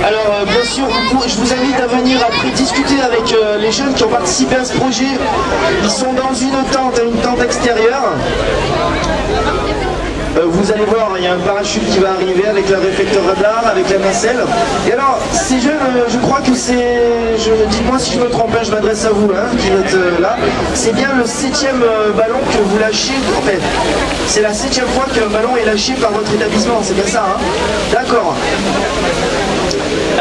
Alors bien sûr, je vous invite à venir après discuter avec les jeunes qui ont participé à ce projet. Ils sont dans une tente extérieure. Vous allez voir, il y a un parachute qui va arriver avec le réflecteur radar, avec la nacelle. Et alors, ces jeunes, je crois que c'est... Dites-moi si je me trompe, je m'adresse à vous, hein, qui êtes là. C'est bien le 7e ballon que vous lâchez. En fait, c'est la 7e fois qu'un ballon est lâché par votre établissement, c'est bien ça, hein? D'accord.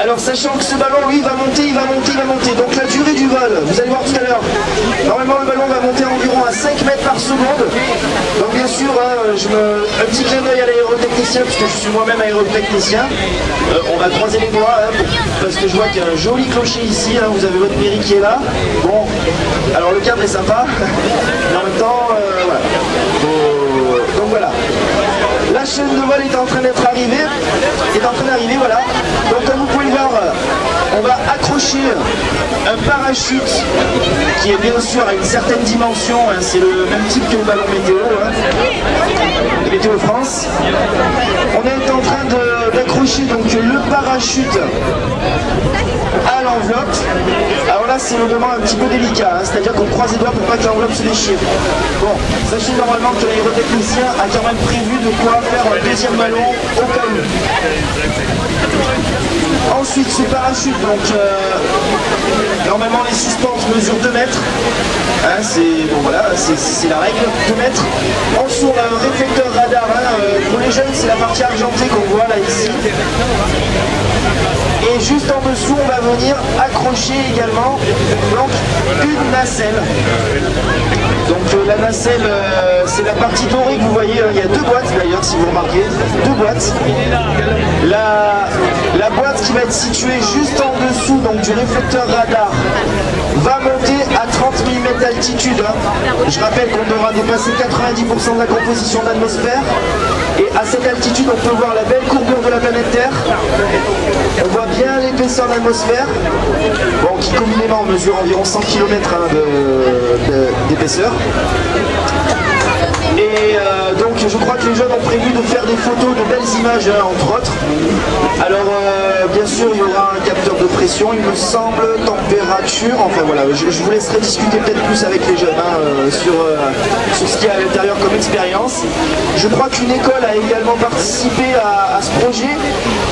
Alors, sachant que ce ballon, lui, va monter. Donc la durée du vol, vous allez voir tout à l'heure, normalement le ballon va monter environ à 5 mètres par seconde. Donc bien sûr, hein, un petit clin d'œil à l'aérotechnicien, puisque je suis moi-même aérotechnicien. On va croiser les doigts, hein, parce que je vois qu'il y a un joli clocher ici, hein, vous avez votre mairie qui est là. Bon, alors le cadre est sympa, mais en même temps, voilà. Donc voilà. La chaîne de vol est en train d'arriver, voilà. Donc comme vous pouvez le voir, on va accrocher un parachute qui est bien sûr à une certaine dimension, hein, c'est le même type que le ballon météo, hein, de Météo France. On est en train d'accrocher donc le parachute à l'enveloppe. Alors là c'est le moment un petit peu délicat, hein, c'est-à-dire qu'on croise les doigts pour pas que l'enveloppe se déchire. Bon, sachez normalement que l'aérotechnicien a quand même prévu de quoi faire un deuxième ballon au cas où. Ensuite ce parachute, donc normalement les suspentes mesurent 2 mètres. Hein, bon, voilà, c'est la règle, 2 mètres. En dessous on a un réflecteur radar, hein, pour les jeunes c'est la partie argentée qu'on voit là ici. Et juste en dessous on va venir accrocher également donc une nacelle. Donc la nacelle, c'est la partie dorée que vous voyez, il y a 2 boîtes d'ailleurs si vous remarquez, 2 boîtes. La boîte qui va être située juste en dessous donc, du réflecteur radar va monter à 30 000 mètres d'altitude. Hein. Je rappelle qu'on devra dépasser 90% de la composition de l'atmosphère. Et à cette altitude, on peut voir la belle courbure de la planète Terre. On voit bien l'épaisseur de l'atmosphère, bon, qui communément mesure environ 100 km hein, d'épaisseur. Et donc je crois que les jeunes ont prévu de faire des photos, de belles images hein, entre autres. Alors bien sûr il y aura un capteur de pression, il me semble, température, enfin voilà, je vous laisserai discuter peut-être plus avec les jeunes hein, sur ce qu'il y a à l'intérieur comme expérience. Je crois qu'une école a également participé à ce projet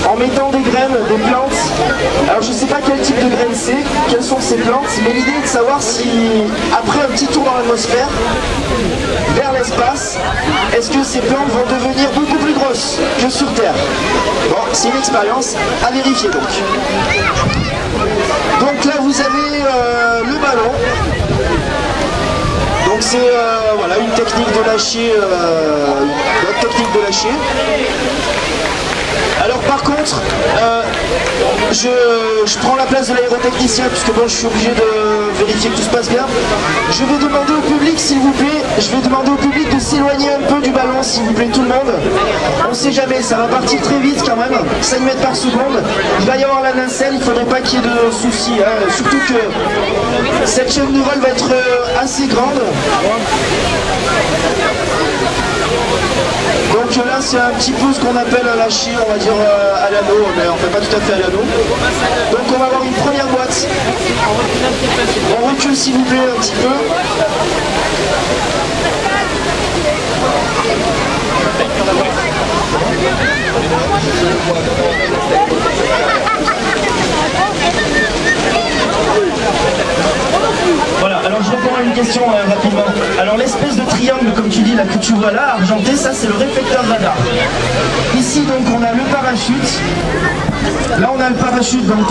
en mettant des graines, des plantes. Alors je ne sais pas quel type de graines c'est, quelles sont ces plantes, mais l'idée est de savoir si après un petit tour dans l'atmosphère, vers l'espace, est-ce que ces plantes vont devenir beaucoup plus grosses que sur Terre? Bon, c'est une expérience à vérifier donc. Donc là vous avez le ballon. Donc c'est voilà, une technique de lâcher, Alors par contre, je prends la place de l'aérotechnicien puisque bon, je suis obligé de vérifier que tout se passe bien. Je vais demander au public, s'il vous plaît, de s'éloigner un peu du ballon, s'il vous plaît, tout le monde. On ne sait jamais, ça va partir très vite quand même, 5 mètres par seconde. Il va y avoir la nacelle, il ne faudrait pas qu'il y ait de soucis. Hein. Surtout que cette chaîne de vol va être assez grande. Donc là c'est un petit peu ce qu'on appelle un lâcher, on va dire à l'anneau, mais on ne fait pas tout à fait à l'anneau. Donc on va avoir une première boîte. On recule s'il vous plaît un petit peu. Voilà, alors je réponds à une question rapidement. Alors l'espèce de triangle, comme tu dis là, que tu vois là, argenté, ça c'est le réflecteur radar. Ici donc on a le parachute. Là on a le parachute donc